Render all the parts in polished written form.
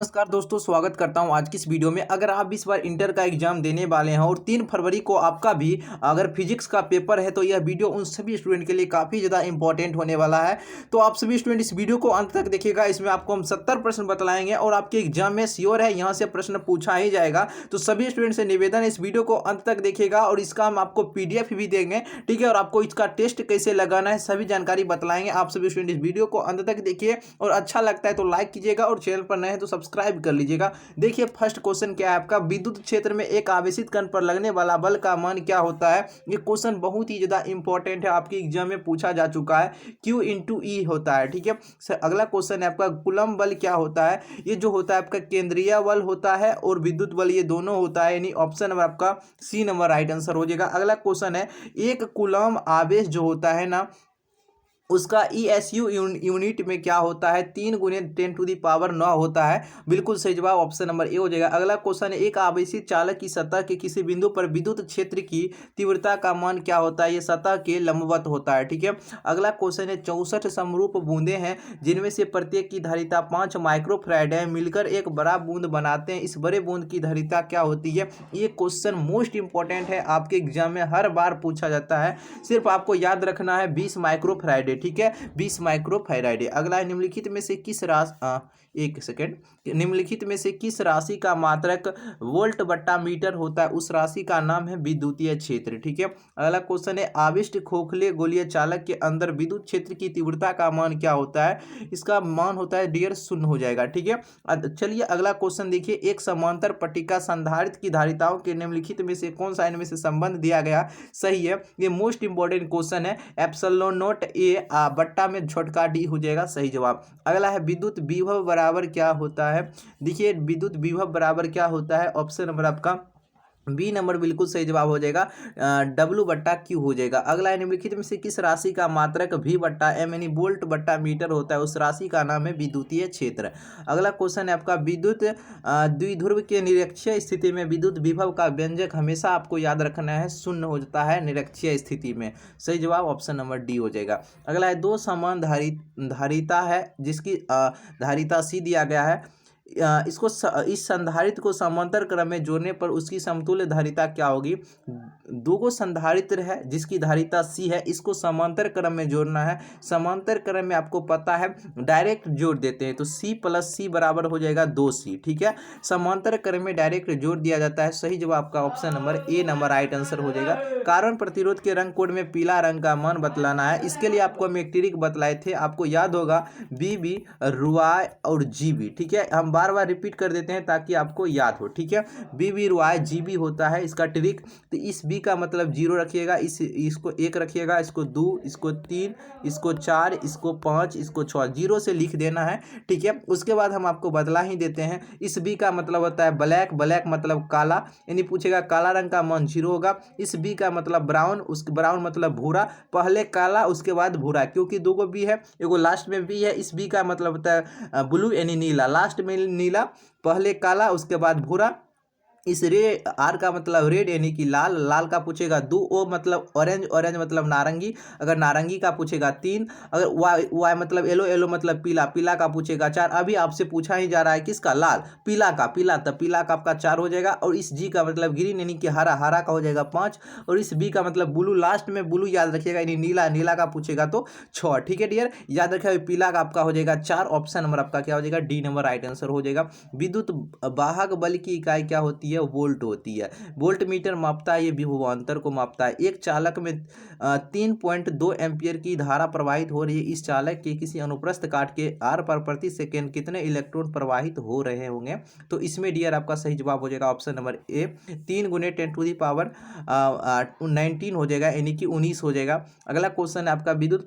नमस्कार दोस्तों, स्वागत करता हूं आज की इस वीडियो में। अगर आप इस बार इंटर का एग्जाम देने वाले हैं और 3 फरवरी को आपका भी अगर फिजिक्स का पेपर है तो यह वीडियो उन सभी स्टूडेंट के लिए काफ़ी ज़्यादा इंपॉर्टेंट होने वाला है। तो आप सभी स्टूडेंट इस वीडियो को अंत तक देखिएगा। इसमें आपको हम 70 प्रश्न बतलाएंगे और आपके एग्जाम में श्योर है यहाँ से प्रश्न पूछा ही जाएगा। तो सभी स्टूडेंट से निवेदन है, इस वीडियो को अंत तक देखिएगा और इसका हम आपको PDF भी देंगे, ठीक है। और आपको इसका टेस्ट कैसे लगाना है सभी जानकारी बतलाएंगे। आप सभी स्टूडेंट इस वीडियो को अंत तक देखिए और अच्छा लगता है तो लाइक कीजिएगा और चैनल पर नए हैं तो सब्सक्राइब कर लीजिएगा। देखिए फर्स्ट क्वेश्चन क्या है आपका, विद्युत क्षेत्र में एक आवेशित कण पर लगने वाला बल का मान क्या होता है। ये क्वेश्चन बहुत ही ज्यादा इंपॉर्टेंट है, आपके एग्जाम में पूछा जा चुका है। Q इंटू ई होता है, ठीक है। अगला क्वेश्चन है आपका, कूलम्ब बल क्या होता है। ये जो होता है आपका केंद्रीय बल होता है और विद्युत बल, ये दोनों होता है, यानी ऑप्शन नंबर आपका सी नंबर राइट आंसर हो जाएगा। अगला क्वेश्चन है, एक कूलम्ब आवेश जो होता है ना उसका ESU यूनिट में क्या होता है, 3 × 10⁻⁹ होता है। बिल्कुल सही जवाब ऑप्शन नंबर ए हो जाएगा। अगला क्वेश्चन है, एक आवेशित चालक की सतह के किसी बिंदु पर विद्युत क्षेत्र की तीव्रता का मान क्या होता है। ये सतह के लंबवत होता है, ठीक है। अगला क्वेश्चन है, 64 समरूप बूंदे हैं जिनमें से प्रत्येक की धारिता 5 माइक्रोफैराड है, मिलकर एक बड़ा बूंद बनाते हैं। इस बड़े बूंद की धारिता क्या होती है। ये क्वेश्चन मोस्ट इंपॉर्टेंट है, आपके एग्जाम में हर बार पूछा जाता है। सिर्फ आपको याद रखना है 20 माइक्रोफैराड, ठीक है, 20 माइक्रोफैराड। अगला है, निम्नलिखित में से किस राशि, एक सेकेंड, निम्नलिखित में से किस राशि का मात्रक वोल्ट बट्टा मीटर होता है। उस राशि का नाम है विद्युतीय क्षेत्र, ठीक है। अगला क्वेश्चन है, आविष्ट खोखले गोलीय चालक के अंदर विद्युत क्षेत्र की तीव्रता का मान क्या होता है। इसका मान होता है डियर 0 हो जाएगा, ठीक है। चलिए अगला क्वेश्चन देखिए, एक समांतर पट्टिका संधारित्र की धारिताओं के निम्नलिखित में से कौन सा इनमें से संबंध दिया गया सही है। ये मोस्ट इंपॉर्टेंट क्वेश्चन है। एप्सिलॉन नॉट ए बट्टा में छोटका डी हो जाएगा सही जवाब। अगला है, विद्युत विभव बराबर क्या होता है। देखिए विद्युत विभव बराबर क्या होता है, ऑप्शन नंबर आपका बी नंबर बिल्कुल सही जवाब हो जाएगा, W/Q हो जाएगा। अगला है, निम्नलिखित में से किस राशि का मात्रक V/M यानी वोल्ट बट्टा मीटर होता है। उस राशि का नाम है विद्युतीय क्षेत्र। अगला क्वेश्चन है आपका, विद्युत द्विध्रुव के निरक्षीय स्थिति में विद्युत विभव का व्यंजक हमेशा आपको याद रखना है 0 हो जाता है निरक्षीय स्थिति में। सही जवाब ऑप्शन नंबर डी हो जाएगा। अगला है, दो समान धारिता है जिसकी धारिता C दिया गया है। इस संधारित्र को समांतर क्रम में जोड़ने पर उसकी समतुल्य धारिता क्या होगी। दो गो संधारित्र है जिसकी धारिता C है, इसको समांतर क्रम में जोड़ना है। समांतर क्रम में आपको पता है डायरेक्ट जोड़ देते हैं तो C + C बराबर हो जाएगा 2C, ठीक है। समांतर क्रम में डायरेक्ट जोड़ दिया जाता है। सही जवाब आपका ऑप्शन नंबर ए नंबर राइट आंसर हो जाएगा। कार्बन प्रतिरोध के रंग कोड में पीला रंग का मान बतलाना है। इसके लिए आपको हम एक ट्रिक बतलाए थे, आपको याद होगा, BB, रुआय और GB, ठीक है। हम बार बार रिपीट कर देते हैं ताकि आपको याद हो, ठीक है। BB रुआय GB होता है इसका ट्रिक। तो इस B का मतलब 0 रखिएगा, इसको 1 रखिएगा, इसको 2, इसको 3, इसको 4, इसको 5, इसको 6, 0 से लिख देना है, ठीक है। उसके बाद हम आपको बदला ही देते हैं। इस B का मतलब होता है ब्लैक, ब्लैक मतलब काला, यानी पूछेगा काला रंग का मान 0 होगा। इस B का मतलब ब्राउन, उसके ब्राउन मतलब भूरा, पहले काला उसके बाद भूरा, क्योंकि दो गो B है, एगो लास्ट में B है। इस B का मतलब होता है ब्लू यानी नीला, लास्ट में नीला, पहले काला उसके बाद भूरा। इस आर का मतलब रेड यानी कि लाल, लाल का पूछेगा 2, ओ मतलब ऑरेंज, ऑरेंज मतलब नारंगी, अगर नारंगी का पूछेगा 3, अगर वाई मतलब येलो, येलो मतलब पीला, पीला का पूछेगा 4। अभी आपसे पूछा ही जा रहा है किसका, लाल, पीला का, पीला, तब पीला का आपका 4 हो जाएगा। और इस जी का मतलब ग्रीन यानी कि हरा, हरा का हो जाएगा 5। और इस बी का मतलब ब्लू, लास्ट में ब्लू याद रखिएगा, यानी नीला, नीला का पूछेगा तो 6, ठीक है डियर। याद रखिएगा पीला का आपका हो जाएगा 4, ऑप्शन नंबर आपका क्या हो जाएगा, डी नंबर राइट आंसर हो जाएगा। विद्युत वाहक बल की इकाई क्या होती है, वोल्ट होती है। वोल्ट मीटर मापता है, ये विभवांतर को मापता है। एक चालक में 3.2 एम्पियर की धारा प्रवाहित हो रही है। इस चालक के किसी अनुप्रस्थ काट के आर पर प्रति सेकेंड कितने इलेक्ट्रॉन प्रवाहित हो रहे होंगे। तो इसमें डियर आपका सही जवाब हो जाएगा ऑप्शन नंबर ए, 3 × 10⁻19 हो जाएगा, यानी कि 19 हो जाएगा। अगला क्वेश्चन है आपका, विद्युत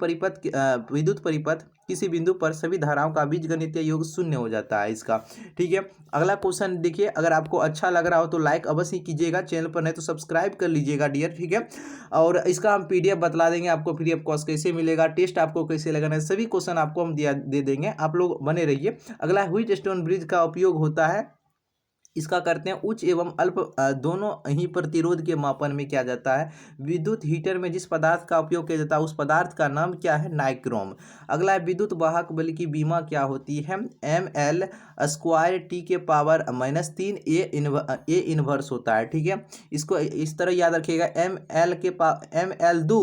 परिपथ किसी बिंदु पर सभी धाराओं का बीजगणितीय योग 0 हो जाता है इसका, ठीक है। अगला क्वेश्चन देखिए, अगर आपको अच्छा लग रहा हो तो लाइक अवश्य कीजिएगा, चैनल पर नहीं तो सब्सक्राइब कर लीजिएगा डियर, ठीक है। और इसका हम PDF बतला देंगे आपको, PDF कोर्स कैसे मिलेगा, टेस्ट आपको कैसे लगाना है, सभी क्वेश्चन आपको हम दे देंगे, आप लोग बने रहिए। अगला, व्हिट स्टोन ब्रिज का उपयोग होता है इसका करते हैं उच्च एवं अल्प दोनों ही प्रतिरोध के मापन में किया जाता है। विद्युत हीटर में जिस पदार्थ का उपयोग किया जाता है उस पदार्थ का नाम क्या है? नाइक्रोम। अगला है विद्युत वाहक बल की बीमा क्या होती है? ml² T⁻³ ए इनवर्स होता है। ठीक है, इसको इस तरह याद रखिएगा, ml2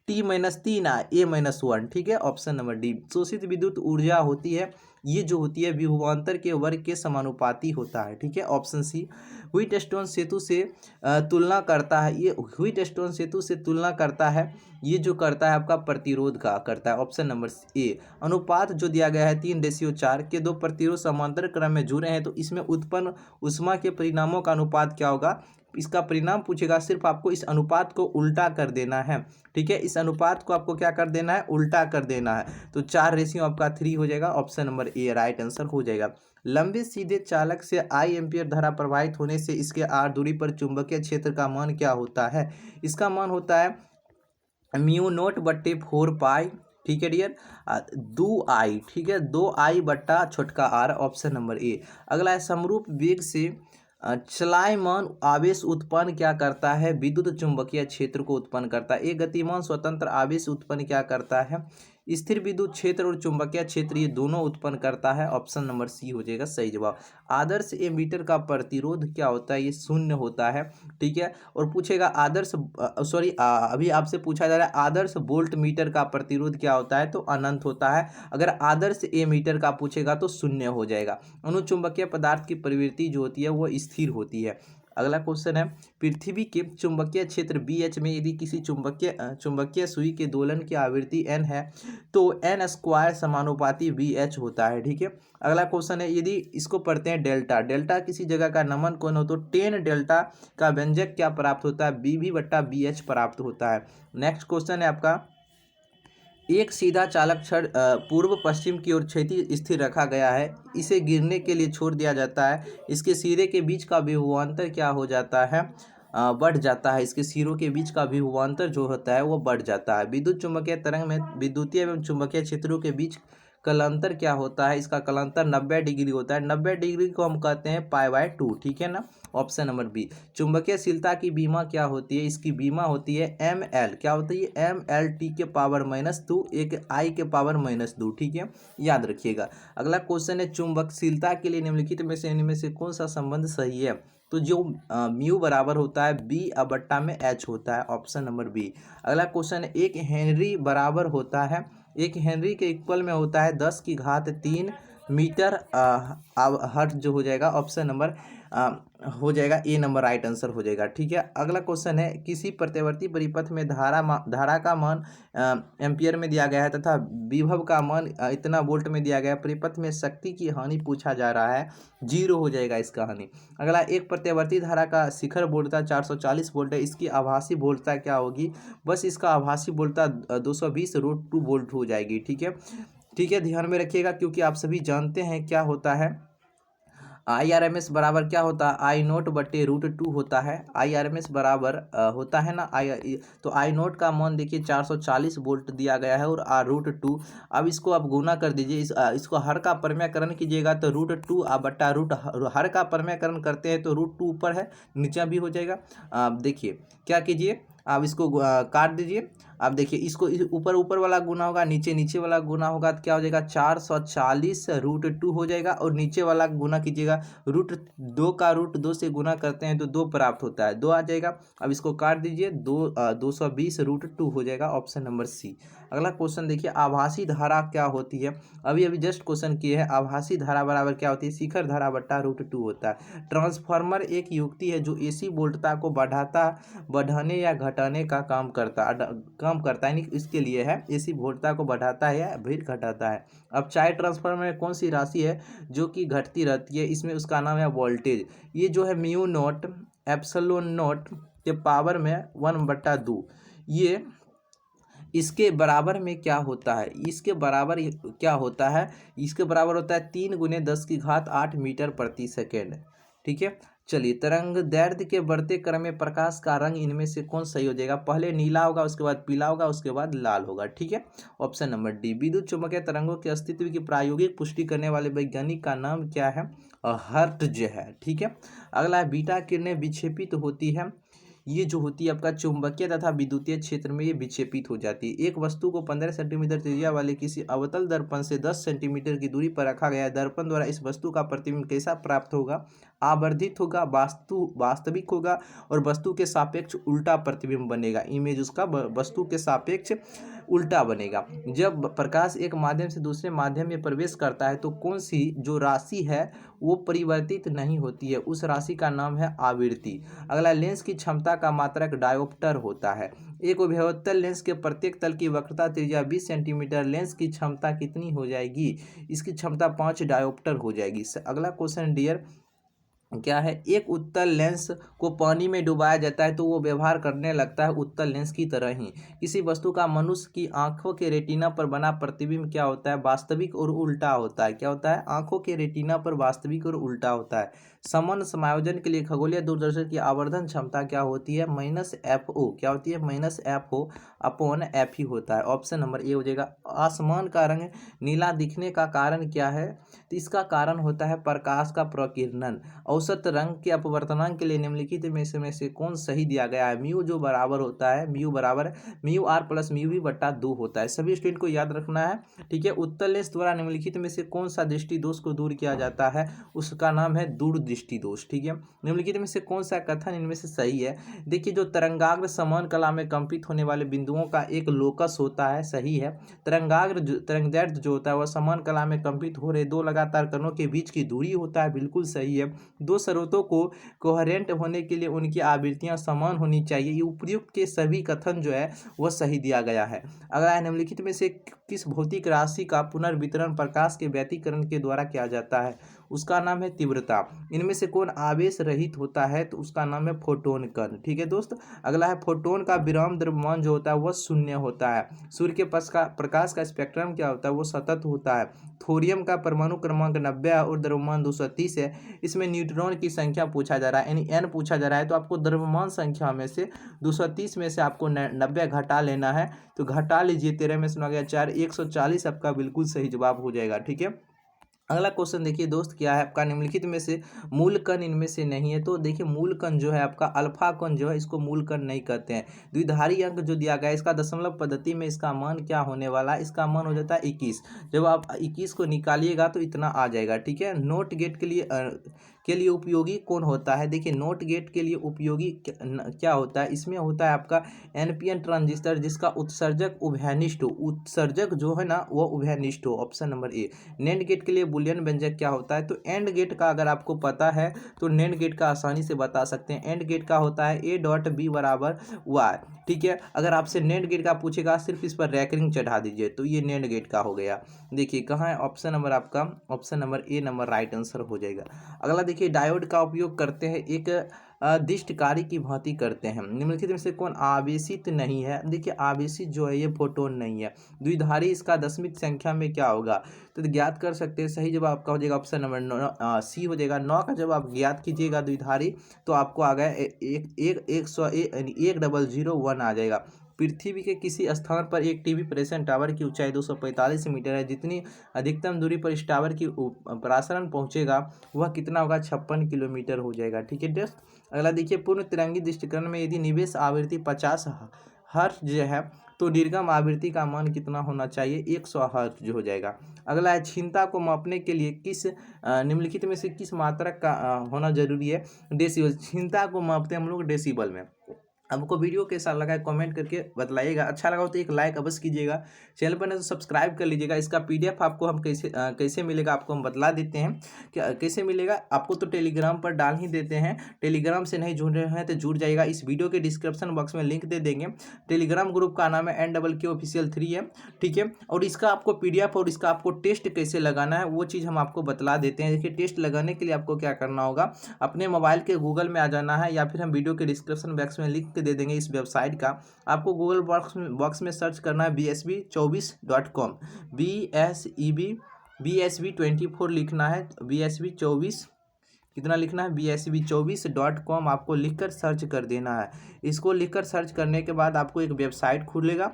T-3 A-1। ठीक है, ऑप्शन नंबर डी। शोषित विद्युत ऊर्जा होती है, ये जो होती है विभवांतर के वर्ग के समानुपाती होता है। ठीक है, ऑप्शन सी। व्हीटस्टोन सेतु से तुलना करता है, ये व्हीटस्टोन सेतु से तुलना करता है, ये जो करता है आपका प्रतिरोध का करता है। ऑप्शन नंबर ए। अनुपात जो दिया गया है 3:4 के दो प्रतिरोध समांतर क्रम में जुड़े हैं तो इसमें उत्पन्न उष्मा के परिणामों का अनुपात क्या होगा? इसका परिणाम पूछेगा, सिर्फ आपको इस अनुपात को उल्टा कर देना है। ठीक है, इस अनुपात को आपको क्या कर देना है? उल्टा कर देना है। तो 4 आपका 3 हो जाएगा। ऑप्शन नंबर ए राइट आंसर हो जाएगा। लंबे सीधे चालक से आई एम्पियर धारा प्रवाहित होने से इसके आर दूरी पर चुंबकीय क्षेत्र का मान क्या होता है? इसका मान होता है μ0/4 पाई। ठीक है डियर, 2I। ठीक है, 2I/r। ऑप्शन नंबर ए। अगला है समरूप वेग से चलायमान आवेश उत्पन्न क्या करता है? विद्युत चुंबकीय क्षेत्र को उत्पन्न करता है। एक गतिमान स्वतंत्र आवेश उत्पन्न क्या करता है? स्थिर विद्युत क्षेत्र और चुंबकीय क्षेत्र, ये दोनों उत्पन्न करता है। ऑप्शन नंबर सी हो जाएगा सही जवाब। आदर्श एमीटर का प्रतिरोध क्या होता है? ये शून्य होता है। ठीक है, और पूछेगा आदर्श अभी आपसे पूछा जा रहा है आदर्श वोल्ट मीटर का प्रतिरोध क्या होता है? तो अनंत होता है। अगर आदर्श एमीटर का पूछेगा तो शून्य हो जाएगा। अनुचुंबकीय पदार्थ की प्रवृत्ति जो होती है वो स्थिर होती है। अगला क्वेश्चन है, पृथ्वी के चुंबकीय क्षेत्र BH में यदि किसी चुंबकीय सुई के दोलन की आवृत्ति n है तो n² समानुपाती BH होता है। ठीक है, अगला क्वेश्चन है, यदि इसको पढ़ते हैं डेल्टा किसी जगह का नमन कोण हो तो tan डेल्टा का व्यंजक क्या प्राप्त होता है? BV/BH प्राप्त होता है। नेक्स्ट क्वेश्चन है आपका, एक सीधा चालक छड़ पूर्व पश्चिम की ओर क्षैतिज स्थिर रखा गया है, इसे गिरने के लिए छोड़ दिया जाता है, इसके सिरे के बीच का विभवांतर क्या हो जाता है? बढ़ जाता है। इसके सिरों के बीच का विभवांतर जो होता है वो बढ़ जाता है। विद्युत चुंबकीय तरंग में विद्युतीय एवं चुंबकीय क्षेत्रों के बीच कलांतर क्या होता है? इसका कलांतर 90 डिग्री होता है। 90 डिग्री को हम कहते हैं π/2। ठीक है ना, ऑप्शन नंबर बी। चुंबकीयशीलता की बीमा क्या होती है? इसकी बीमा होती है ml, क्या होती है? ml/T⁻², एक I⁻²। ठीक है, याद रखिएगा। अगला क्वेश्चन है, चुंबकशीलता के लिए निम्नलिखित में से इनमें से कौन सा संबंध सही है? तो जो म्यू बराबर होता है B/H होता है। Option number B. अगला क्वेश्चन है, एक हेनरी बराबर होता है, एक हेनरी के इक्वल में होता है 10⁻³ मीटर हर्ट्ज जो हो जाएगा। ऑप्शन नंबर हो जाएगा ए नंबर राइट आंसर हो जाएगा। ठीक है, अगला क्वेश्चन है, किसी प्रत्यावर्ती परिपथ में धारा का मान एम्पियर में दिया गया है तथा विभव का मान इतना वोल्ट में दिया गया है। परिपथ में शक्ति की हानि पूछा जा रहा है, 0 हो जाएगा इसका हानि। अगला, एक प्रत्यावर्ती धारा का शिखर वोल्टता 440 वोल्ट है, इसकी आभासी वोल्टता क्या होगी? बस इसका आभासी वोल्टता 220√2 वोल्ट हो जाएगी। ठीक है, ठीक है, ध्यान में रखिएगा क्योंकि आप सभी जानते हैं क्या होता है IRMS बराबर क्या होता है? I0/√2 होता है। IRMS बराबर होता है ना तो I0 का मान देखिए 440 वोल्ट दिया गया है और √2। अब इसको आप गुना कर दीजिए, इसको हर का परम्यकरण कीजिएगा तो √2 हर का परम्यकरण करते हैं तो √2 ऊपर है नीचे भी हो जाएगा। देखिए क्या कीजिए, आप इसको काट दीजिए। अब देखिए इसको ऊपर वाला गुना होगा, नीचे वाला गुना होगा तो क्या हो जाएगा? 440√2 हो जाएगा और नीचे वाला गुना कीजिएगा, √2 का √2 से गुना करते हैं तो 2 प्राप्त होता है, 2 आ जाएगा। अब इसको काट दीजिए, 220√2 हो जाएगा। Option number C. अगला क्वेश्चन देखिए, आभासी धारा क्या होती है? अभी जस्ट क्वेश्चन किए हैं, आभासी धारा बराबर क्या होती है? शिखर धारा बट्टा √2 होता है। ट्रांसफार्मर एक युक्ति है जो AC वोल्टता को बढ़ाने या घटाने का काम करता है, यानी इसके लिए है, AC वोल्टता को बढ़ाता है या फिर घटाता है। अब चाहे ट्रांसफार्मर में कौन सी राशि है जो कि घटती रहती है? इसमें उसका नाम है वोल्टेज। ये जो है μ0 ε0 के पावर में 1/2, ये इसके बराबर में क्या होता है? इसके बराबर क्या होता है? इसके बराबर होता है 3 × 10⁸ मीटर प्रति सेकेंड। ठीक है। चलिए, तरंग दैर्ध्य के बढ़ते क्रम में प्रकाश का रंग इनमें से कौन सही हो जाएगा? पहले नीला होगा, उसके बाद पीला होगा, उसके बाद लाल होगा। ठीक है। ऑप्शन नंबर डी, विद्युत चुम्बकीय तरंगों के अस्तित्व की प्रायोगिक पुष्टि करने वाले वैज्ञानिक का नाम क्या है? हर्ट्ज है। ठीक है। अगला है, बीटा किरणें विक्षेपित होती है, ये जो होती है आपका चुंबकीय तथा विद्युतीय क्षेत्र में ये विक्षेपित हो जाती है। एक वस्तु को 15 सेंटीमीटर त्रिज्या वाले किसी अवतल दर्पण से 10 सेंटीमीटर की दूरी पर रखा गया है। दर्पण द्वारा इस वस्तु का प्रतिबिंब कैसा प्राप्त होगा? आवर्धित होगा, वास्तविक होगा और वस्तु के सापेक्ष उल्टा प्रतिबिंब बनेगा। इमेज उसका वस्तु के सापेक्ष उल्टा बनेगा। जब प्रकाश एक माध्यम से दूसरे माध्यम में प्रवेश करता है तो कौन सी जो राशि है वो परिवर्तित नहीं होती है, उस राशि का नाम है आवृत्ति। अगला, लेंस की क्षमता का मात्रक डायोप्टर होता है। एक उभयोत्तल लेंस के प्रत्येक तल की वक्रता त्रिज्या 20 सेंटीमीटर, लेंस की क्षमता कितनी हो जाएगी? इसकी क्षमता 5 डायोप्टर हो जाएगी। अगला क्वेश्चन डियर क्या है? एक उत्तल लेंस को पानी में डुबाया जाता है तो वो व्यवहार करने लगता है उत्तल लेंस की तरह ही। किसी वस्तु का मनुष्य की आंखों के रेटिना पर बना प्रतिबिंब क्या होता है? वास्तविक और उल्टा होता है। क्या होता है? आंखों के रेटिना पर वास्तविक और उल्टा होता है। समान समायोजन के लिए खगोलीय दूरदर्शन की आवर्धन क्षमता क्या होती है? -FO। क्या होती है? -FO अपॉन F ही होता है। ऑप्शन नंबर ए हो जाएगा। आसमान का रंग नीला दिखने का कारण क्या है? तो इसका कारण होता है प्रकाश का प्रकीर्णन। औसत रंग के अपवर्तनांक के लिए निम्नलिखित में से कौन सही दिया गया है? म्यू जो बराबर होता है, म्यू बराबर mu R plus mu V बट्टा 2 होता है। सभी स्टूडेंट को याद रखना है। ठीक है। उत्तल लेंस द्वारा निम्नलिखित में से कौन सा दृष्टि दोष को दूर किया जाता है? उसका नाम है दूरदृष्टि दोष। ठीक है। निम्नलिखित में से कौन सा कथन इनमें से सही है? देखिए, जो तरंगाग्र समान कला में कंपित होने वाले बिंदुओं का एक लोकस होता है, सही है। तरंगदैर्ध्य जो होता है वह समान कला में कंपित हो रहे दो लगातार कणों के बीच की दूरी होता है, बिल्कुल सही है। दो स्रोतों को कोहेरेंट होने के लिए उनकी आवृत्तियां समान होनी चाहिए। ये उपयुक्त के सभी कथन जो है वह सही दिया गया है। अगला, निम्नलिखित में से किस भौतिक राशि का पुनर्वितरण प्रकाश के व्यतिकरण के द्वारा किया जाता है? उसका नाम है तीव्रता। इनमें से कौन आवेश रहित होता है? तो उसका नाम है फोटोन कण। ठीक है दोस्त। अगला है, फोटोन का विराम द्रव्यमान जो होता है वह शून्य होता है। सूर्य के प्रकाश का स्पेक्ट्रम क्या होता है? वो सतत होता है। थोरियम का परमाणु क्रमांक 90 है और द्रव्यमान 230 है। इसमें न्यूट्रॉन की संख्या पूछा जा रहा है, यानी n पूछा जा रहा है, तो आपको द्रव्यमान संख्या में से 230 में से आपको 90 घटा लेना है। तो घटा लीजिए, 13 में से 9 गया 4, 140 आपका बिल्कुल सही जवाब हो जाएगा। ठीक है। अगला क्वेश्चन देखिए दोस्त, क्या है आपका? निम्नलिखित में से मूल कण इनमें से नहीं है। तो देखिए, मूल कण जो है आपका अल्फा कण जो है इसको मूल कण नहीं कहते हैं। द्विधारी अंक जो दिया गया है इसका दशमलव पद्धति में इसका मान क्या होने वाला है? इसका मान हो जाता है 21। जब आप 21 को निकालिएगा तो इतना आ जाएगा। ठीक है। नोट गेट के लिए उपयोगी कौन होता है? देखिए, नोट गेट के लिए उपयोगी क्या होता है? इसमें होता है आपका NPN ट्रांजिस्टर जिसका उत्सर्जक उभयनिष्ठ हो। उत्सर्जक जो है ना वो उभयनिष्ठ हो। Option number A. NAND gate के लिए बुलियन व्यंजक क्या होता है? तो एंड गेट का अगर आपको पता है तो नैंड गेट का आसानी से बता सकते हैं। एंड गेट का होता है A.B बराबर वाई। ठीक है। अगर आपसे नैंड गेट का पूछेगा सिर्फ इस पर रैकरिंग चढ़ा दीजिए, तो ये नैंड गेट का हो गया। देखिए कहाँ है ऑप्शन नंबर आपका? ऑप्शन नंबर ए नंबर राइट आंसर हो जाएगा। अगला देखिए, डायोड का उपयोग करते हैं एक दिष्ट कार्य की भांति करते हैं। निम्नलिखित में से कौन आवेशित नहीं है? देखिए, आवेशित जो है ये फोटोन नहीं है। द्विधारी इसका दशमिक संख्या में क्या होगा? तो ज्ञात कर सकते हैं। सही जवाब आपका हो जाएगा ऑप्शन नंबर सी हो जाएगा। 9 का जब आप ज्ञात कीजिएगा द्विधारी तो आपको आ गया 1,101 आ जाएगा। पृथ्वी के किसी स्थान पर एक टीवी प्रेषण टावर की ऊंचाई 245 मीटर है। जितनी अधिकतम दूरी पर इस टावर की प्रसारण पहुंचेगा वह कितना होगा? 56 किलोमीटर हो जाएगा। ठीक है दोस्त। अगला देखिए, पूर्ण तिरंगी दृष्टिकरण में यदि निवेश आवृत्ति 50 हर्ट्ज है तो निर्गम आवृत्ति का मान कितना होना चाहिए? 100 हर्ट्ज हो जाएगा। अगला है, क्षीणता को मापने के लिए किस निम्नलिखित में से किस मात्रक का होना जरूरी है? डेसिबल। क्षीणता को मापते हैं हम लोग डेसिबल में। हमको वीडियो कैसा लगा है कमेंट करके बताइएगा। अच्छा लगा हो तो एक लाइक अवश्य कीजिएगा। चैनल पर नहीं तो सब्सक्राइब कर लीजिएगा। इसका PDF आपको हम कैसे मिलेगा आपको हम बतला देते हैं। क्या कैसे मिलेगा आपको? तो टेलीग्राम पर डाल ही देते हैं। टेलीग्राम से नहीं जुड़ रहे हैं तो जुड़ जाइएगा। इस वीडियो के डिस्क्रिप्शन बॉक्स में लिंक दे देंगे। टेलीग्राम ग्रुप का नाम है NKK ऑफिशियल 3 है। ठीक है। और इसका आपको PDF और इसका आपको टेस्ट कैसे लगाना है वो चीज़ हम आपको बतला देते हैं। देखिए, टेस्ट लगाने के लिए आपको क्या करना होगा? अपने मोबाइल के गूगल में आ जाना है या फिर हम वीडियो के डिस्क्रिप्शन बॉक्स में लिंक दे देंगे इस वेबसाइट का। आपको गूगल बॉक्स में सर्च करना है bsb24.com। BSB 24 लिखना है, BSB 24 कितना लिखना है, bsb24.com आपको लिखकर सर्च कर देना है। इसको लिखकर सर्च करने के बाद आपको एक वेबसाइट खुलेगा,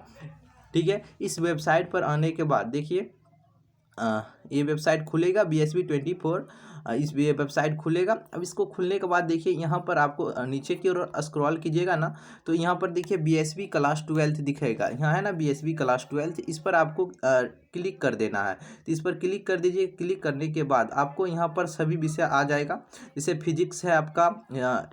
ठीक है। इस वेबसाइट पर आने के बाद देखिए ये वेबसाइट खुलेगा BSB24, इस ये वेबसाइट खुलेगा। अब इसको खुलने के बाद देखिए यहाँ पर आपको नीचे की ओर स्क्रॉल कीजिएगा ना, तो यहाँ पर देखिए BSB क्लास 12 दिखेगा, यहाँ है ना BSB क्लास 12, इस पर आपको क्लिक कर देना है। तो इस पर क्लिक कर दीजिए। क्लिक करने के बाद आपको यहाँ पर सभी विषय आ जाएगा, जैसे फिजिक्स है आपका,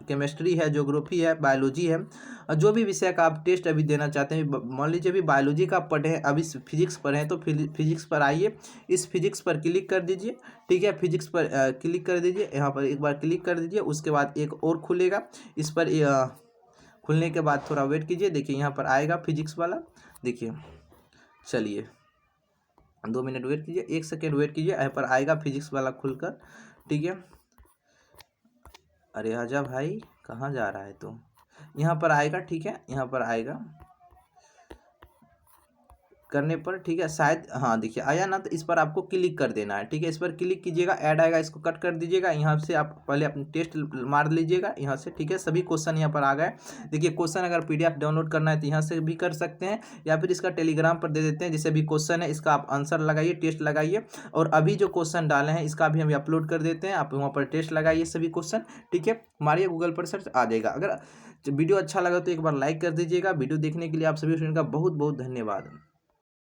केमिस्ट्री है, ज्योग्राफी है, बायोलॉजी है, जो भी विषय का आप टेस्ट अभी देना चाहते हैं। मान लीजिए अभी बायोलॉजी का पढ़े हैं, अभी फिजिक्स पढ़े हैं, तो फिजिक्स पर आइए, इस फिजिक्स पर क्लिक कर दीजिए, ठीक है। फिजिक्स पर क्लिक कर दीजिए, यहाँ पर एक बार क्लिक कर दीजिए। उसके बाद एक और खुलेगा, इस पर खुलने के बाद थोड़ा वेट कीजिए। देखिए यहाँ पर आएगा फिजिक्स वाला, देखिए, चलिए 2 मिनट वेट कीजिए, 1 सेकेंड वेट कीजिए, यहाँ पर आएगा फिजिक्स वाला खुलकर, ठीक है। अरे आजा भाई, कहाँ जा रहा है तो, यहाँ पर आएगा, ठीक है, यहाँ पर आएगा करने पर, ठीक है, शायद, हाँ देखिए आया ना, तो इस पर आपको क्लिक कर देना है, ठीक है। इस पर क्लिक कीजिएगा, ऐड आएगा, इसको कट कर दीजिएगा। यहाँ से आप पहले अपने टेस्ट मार लीजिएगा यहाँ से, ठीक है। सभी क्वेश्चन यहाँ पर आ गए। देखिए क्वेश्चन अगर PDF डाउनलोड करना है तो यहाँ से भी कर सकते हैं, या फिर इसका टेलीग्राम पर दे देते हैं। जैसे भी क्वेश्चन है इसका आप आंसर लगाइए, टेस्ट लगाइए, और अभी जो क्वेश्चन डाले हैं इसका भी हम अपलोड कर देते हैं, आप वहाँ पर टेस्ट लगाइए सभी क्वेश्चन, ठीक है। मारिए गूगल पर सर्च, आ जाएगा। अगर वीडियो अच्छा लगा तो एक बार लाइक कर दीजिएगा। वीडियो देखने के लिए आप सभी स्टूडेंट का बहुत बहुत धन्यवाद।